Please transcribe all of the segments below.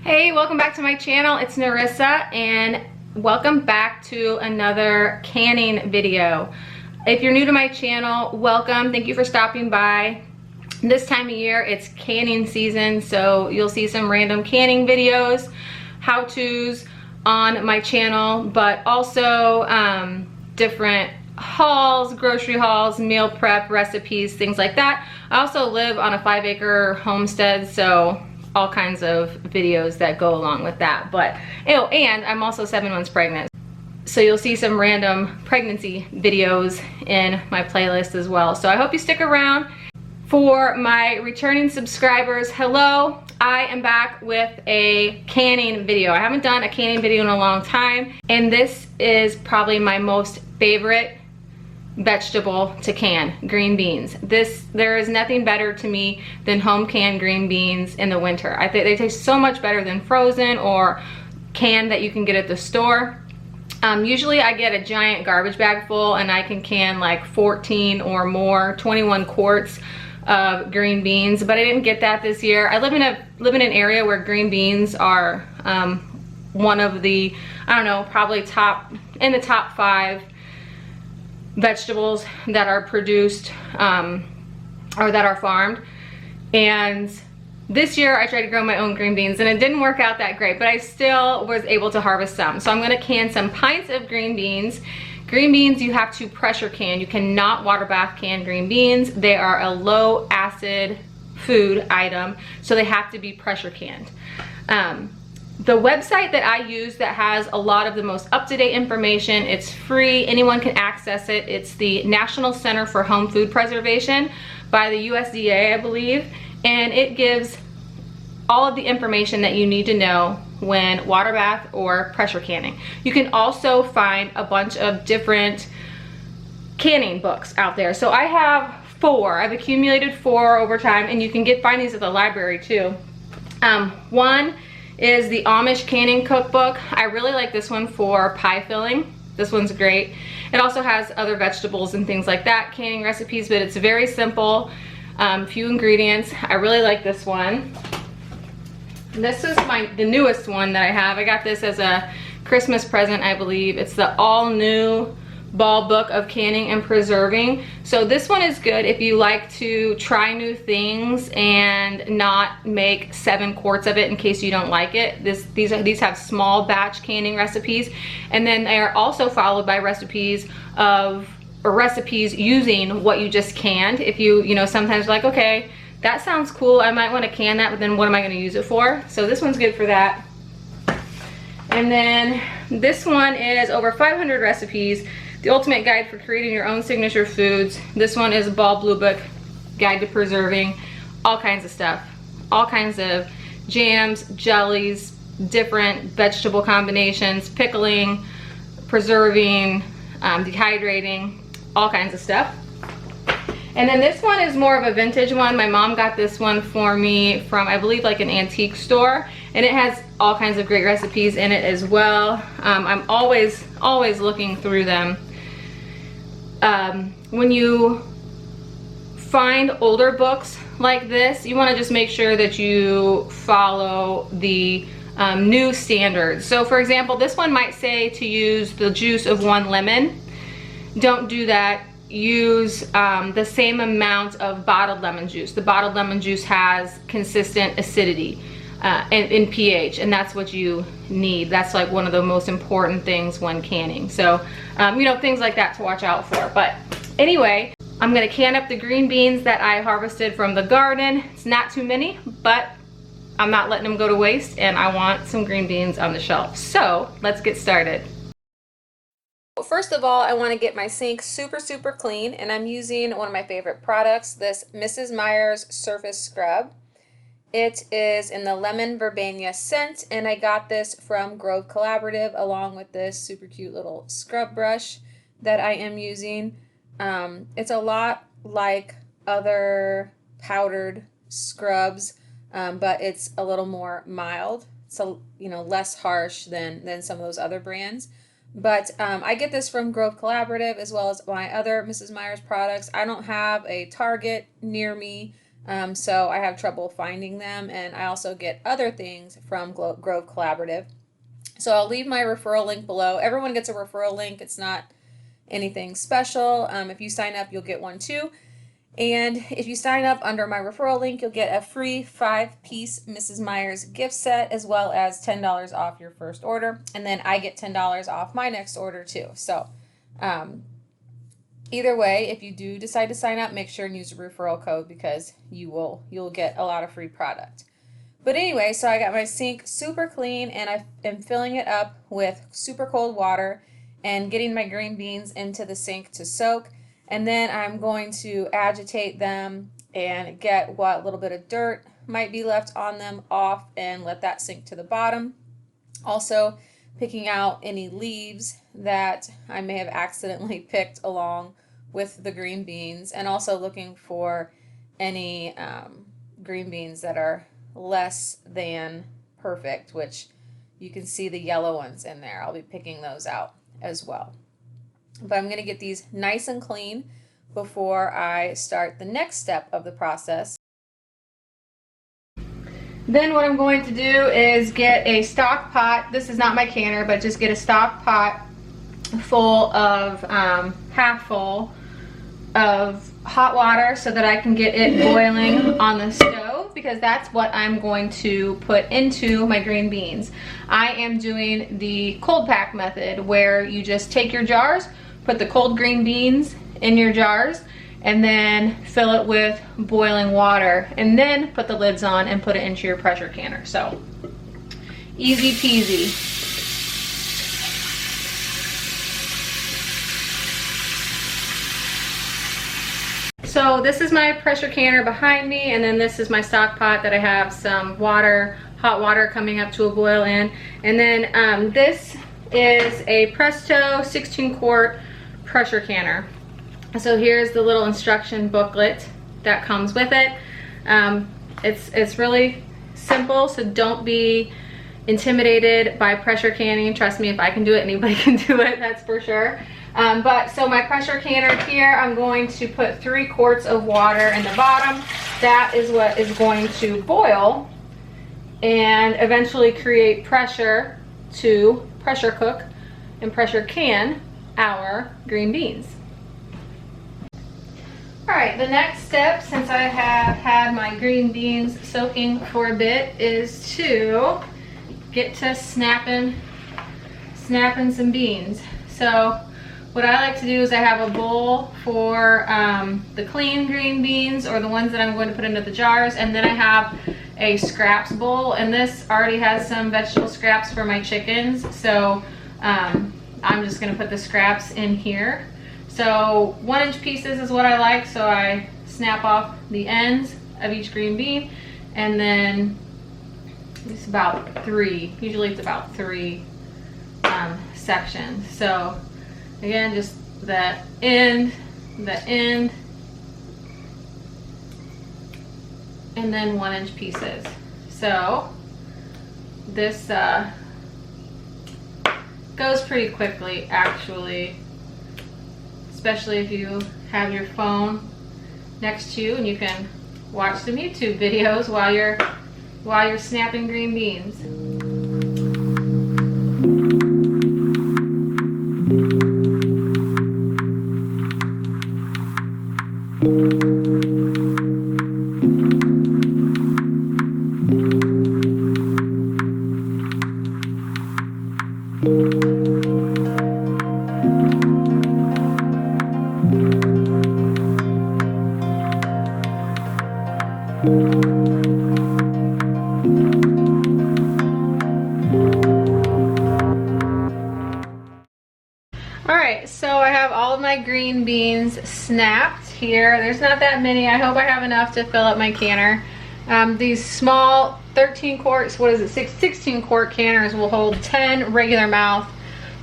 Hey, welcome back to my channel. It's Narissa and welcome back to another canning video. If you're new to my channel, welcome. Thank you for stopping by. This time of year, it's canning season, so you'll see some random canning videos, how-tos on my channel, but also different hauls, grocery hauls, meal prep recipes, things like that. I also live on a 5-acre homestead, so all kinds of videos that go along with that. But and I'm also 7 months pregnant, so you'll see some random pregnancy videos in my playlist as well. So I hope you stick around. For my returning subscribers, hello. I am back with a canning video. I haven't done a canning video in a long time, and this is probably my most favorite vegetable to can, green beans. There is nothing better to me than home canned green beans in the winter. I think they taste so much better than frozen or canned that you can get at the store. Usually I get a giant garbage bag full and I can can like 14 or more, 21 quarts of green beans, but I didn't get that this year. I live in an area where green beans are one of the, I don't know, probably in the top 5 vegetables that are produced or that are farmed. And this year I tried to grow my own green beans and it didn't work out that great, but I still was able to harvest some. So I'm going to can some pints of green beans. Green beans you have to pressure can. You cannot water bath can green beans. They are a low acid food item, so they have to be pressure canned. The website that I use that has a lot of the most up-to-date information, it's free, anyone can access it. It's the National Center for Home Food Preservation by the USDA, I believe, and it gives all of the information that you need to know when water bath or pressure canning. You can also find a bunch of different canning books out there. So I have 4. I've accumulated 4 over time, and you can find these at the library too. One is the Amish Canning Cookbook. I really like this one for pie filling. This one's great. It also has other vegetables and things like that, canning recipes, but it's very simple, few ingredients. I really like this one. This is the newest one that I have. I got this as a Christmas present, I believe. It's the all-new Ball Book of Canning and Preserving. So this one is good if you like to try new things and not make 7 quarts of it in case you don't like it. These have small batch canning recipes, and then they are also followed by recipes using what you just canned. If you know, sometimes you're like, okay, that sounds cool, I might want to can that, but then what am I going to use it for? So this one's good for that. And then this one is over 500 recipes, the ultimate guide for creating your own signature foods. This one is a Ball Blue Book Guide to Preserving all kinds of stuff, all kinds of jams, jellies, different vegetable combinations, pickling, preserving, dehydrating, all kinds of stuff. And then this one is more of a vintage one. My mom got this one for me from, I believe, like an antique store, and it has all kinds of great recipes in it as well. I'm always looking through them. When you find older books like this, you want to just make sure that you follow the new standards. So for example, this one might say to use the juice of 1 lemon. Don't do that. Use the same amount of bottled lemon juice. The bottled lemon juice has consistent acidity in pH, and that's what you need. That's like one of the most important things when canning. So you know, things like that to watch out for. But anyway, I'm gonna can up the green beans that I harvested from the garden. It's not too many, but I'm not letting them go to waste, and I want some green beans on the shelf. So let's get started. First of all, I want to get my sink super clean, and I'm using one of my favorite products, this Mrs. Meyer's Surface Scrub. It is in the lemon verbena scent, and I got this from Grove Collaborative along with this super cute little scrub brush that I am using. It's a lot like other powdered scrubs, but it's a little more mild, so you know, less harsh than some of those other brands. But I get this from Grove Collaborative as well as my other Mrs. Meyer's products. I don't have a Target near me So I have trouble finding them, and I also get other things from Grove Collaborative. So I'll leave my referral link below. Everyone gets a referral link. It's not anything special. If you sign up, you'll get one too. And if you sign up under my referral link, you'll get a free 5-piece Mrs. Meyer's gift set, as well as $10 off your first order. And then I get $10 off my next order too. So either way, if you do decide to sign up, make sure and use the referral code, because you'll get a lot of free product. But anyway, so I got my sink super clean, and I am filling it up with super cold water and getting my green beans into the sink to soak. And then I'm going to agitate them and get what little bit of dirt might be left on them off and let that sink to the bottom. Also picking out any leaves that I may have accidentally picked along with the green beans, and also looking for any green beans that are less than perfect, which you can see the yellow ones in there. I'll be picking those out as well. But I'm going to get these nice and clean before I start the next step of the process. Then what I'm going to do is get a stock pot. This is not my canner, but just get a stock pot full of, half full of hot water, so that I can get it boiling on the stove, because that's what I'm going to put into my green beans. I am doing the cold pack method, where you just take your jars, put the cold green beans in your jars, and then fill it with boiling water, and then put the lids on and put it into your pressure canner. So easy peasy. So this is my pressure canner behind me, and then this is my stock pot that I have some water, hot water coming up to a boil in. And then this is a Presto 16-quart pressure canner. So here's the little instruction booklet that comes with it. It's really simple, so don't be intimidated by pressure canning. Trust me, if I can do it, anybody can do it, that's for sure. So my pressure canner here, I'm going to put 3 quarts of water in the bottom. That is what is going to boil and eventually create pressure to pressure cook and pressure can our green beans. Alright, the next step, since I have had my green beans soaking for a bit, is to get to snapping some beans. So what I like to do is I have a bowl for the clean green beans, or the ones that I'm going to put into the jars, and then I have a scraps bowl, and this already has some vegetable scraps for my chickens, so I'm just going to put the scraps in here. So 1-inch pieces is what I like, so I snap off the ends of each green bean, and then it's about 3, usually it's about 3 sections. So again, just the end, and then 1-inch pieces. So this goes pretty quickly, actually, especially if you have your phone next to you and you can watch some YouTube videos while you're snapping green beans. Alright, so I have all of my green beans snapped here. There's not that many. I hope I have enough to fill up my canner. These small 13 quarts, 16 quart canners will hold 10 regular mouth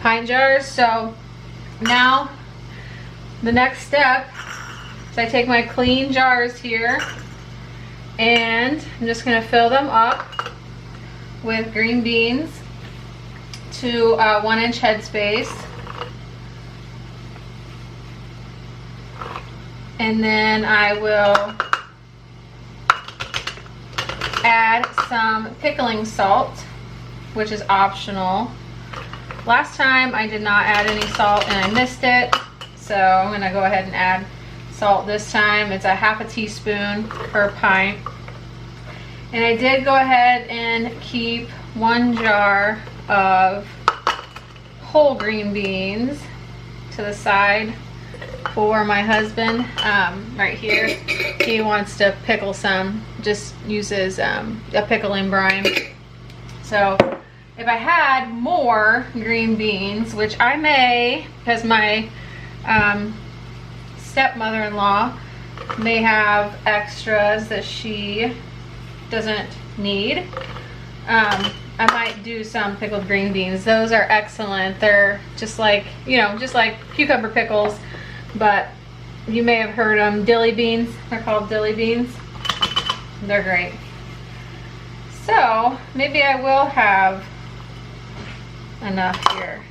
pint jars. So now the next step is I take my clean jars here, and I'm just going to fill them up with green beans to 1-inch headspace. And then I will some pickling salt, which is optional. Last time I did not add any salt and I missed it, so I'm going to go ahead and add salt this time. It's a half a teaspoon per pint. And I did go ahead and keep 1 jar of whole green beans to the side for my husband. Right here, he wants to pickle some, just uses a pickling brine. So if I had more green beans, which I may, because my stepmother-in-law may have extras that she doesn't need, I might do some pickled green beans. Those are excellent. They're just like, you know, just like cucumber pickles, but you may have heard them, dilly beans. They're called dilly beans. They're great. So maybe I will have enough here.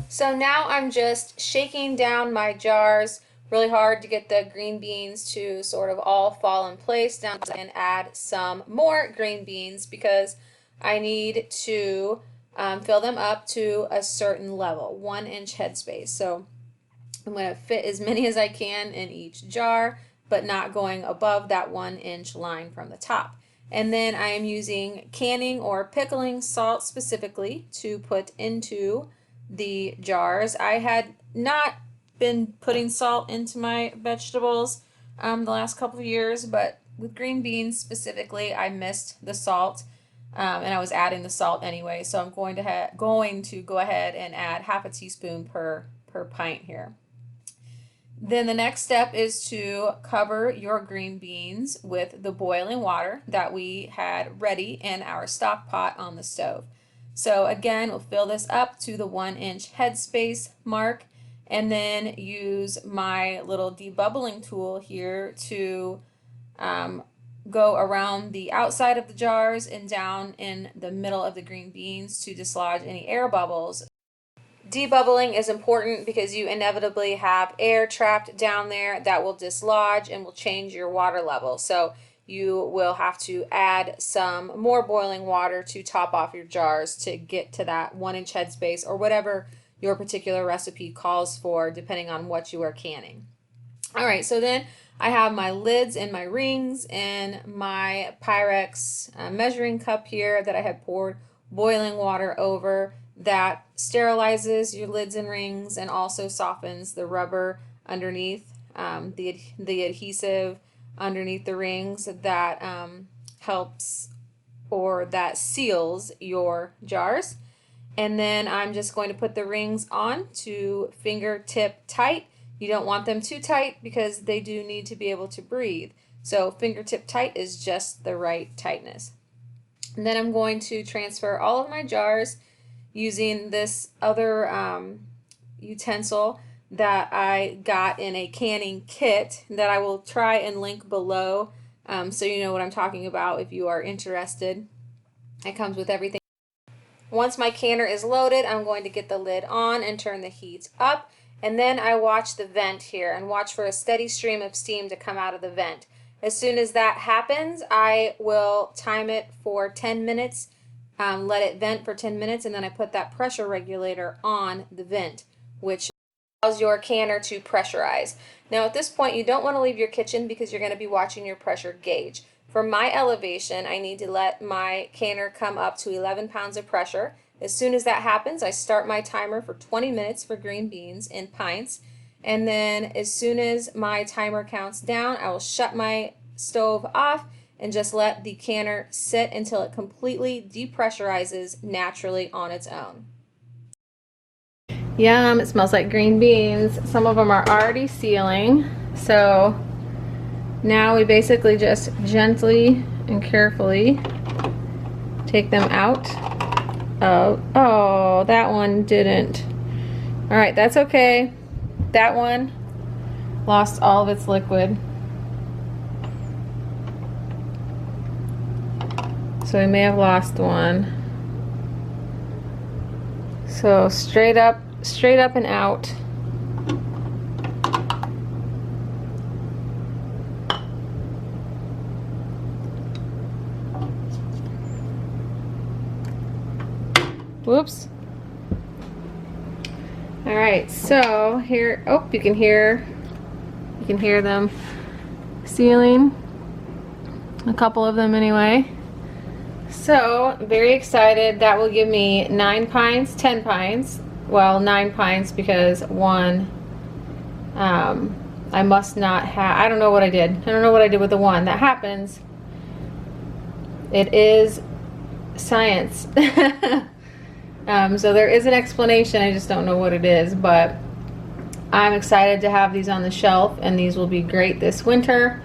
So now I'm just shaking down my jars really hard to get the green beans to sort of all fall in place down, and add some more green beans because I need to fill them up to a certain level, 1-inch headspace. So I'm going to fit as many as I can in each jar, but not going above that 1-inch line from the top. And then I am using canning or pickling salt specifically to put into the jars. I had not been putting salt into my vegetables the last couple of years, but with green beans specifically, I missed the salt, and I was adding the salt anyway. So I'm going to go ahead and add half a teaspoon per pint here. Then the next step is to cover your green beans with the boiling water that we had ready in our stock pot on the stove. So again, we'll fill this up to the 1-inch headspace mark, and then use my little debubbling tool here to go around the outside of the jars and down in the middle of the green beans to dislodge any air bubbles. Debubbling is important because you inevitably have air trapped down there that will dislodge and will change your water level. So you will have to add some more boiling water to top off your jars to get to that 1-inch headspace, or whatever your particular recipe calls for, depending on what you are canning. All right, so then I have my lids and my rings and my Pyrex measuring cup here that I had poured boiling water over, that sterilizes your lids and rings and also softens the rubber underneath, the adhesive underneath the rings that helps, or that seals your jars. And then I'm just going to put the rings on to fingertip tight. You don't want them too tight because they do need to be able to breathe. So fingertip tight is just the right tightness. And then I'm going to transfer all of my jars using this other utensil that I got in a canning kit that I will try and link below, so you know what I'm talking about if you are interested. It comes with everything. Once my canner is loaded, I'm going to get the lid on and turn the heat up, and then I watch the vent here and watch for a steady stream of steam to come out of the vent. As soon as that happens, I will time it for 10 minutes, let it vent for 10 minutes, and then I put that pressure regulator on the vent, which allows your canner to pressurize. Now at this point, you don't want to leave your kitchen because you're going to be watching your pressure gauge. For my elevation, I need to let my canner come up to 11 pounds of pressure. As soon as that happens, I start my timer for 20 minutes for green beans in pints. And then as soon as my timer counts down, I will shut my stove off and just let the canner sit until it completely depressurizes naturally on its own. Yum, it smells like green beans. Some of them are already sealing, so Now we basically just gently and carefully take them out of, oh, that one didn't. All right, that's okay. That one lost all of its liquid. So we may have lost one. So straight up and out. Whoops. All right, so here, oh, you can hear them sealing, a couple of them anyway. So very excited. That will give me 9 pints, 10 pints. Well, 9 pints because one, I must not have, I don't know what I did. I don't know what I did with the one. That happens. It is science. So there is an explanation, I just don't know what it is, but I'm excited to have these on the shelf, and these will be great this winter.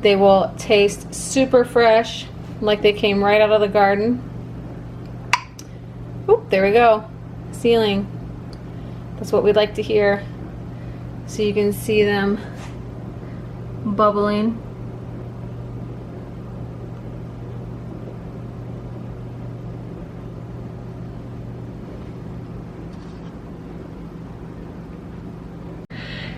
They will taste super fresh, like they came right out of the garden. Oop, there we go. Sealing. That's what we'd like to hear. So you can see them bubbling.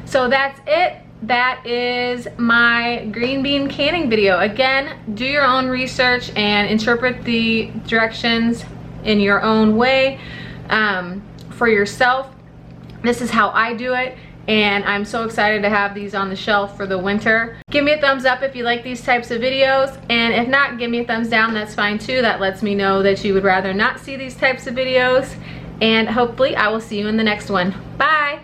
So that's it. That is my green bean canning video. Again, do your own research and interpret the directions in your own way for yourself. This is how I do it, and I'm so excited to have these on the shelf for the winter. Give me a thumbs up if you like these types of videos, and if not, give me a thumbs down. That's fine too. That lets me know that you would rather not see these types of videos, and hopefully I will see you in the next one. Bye!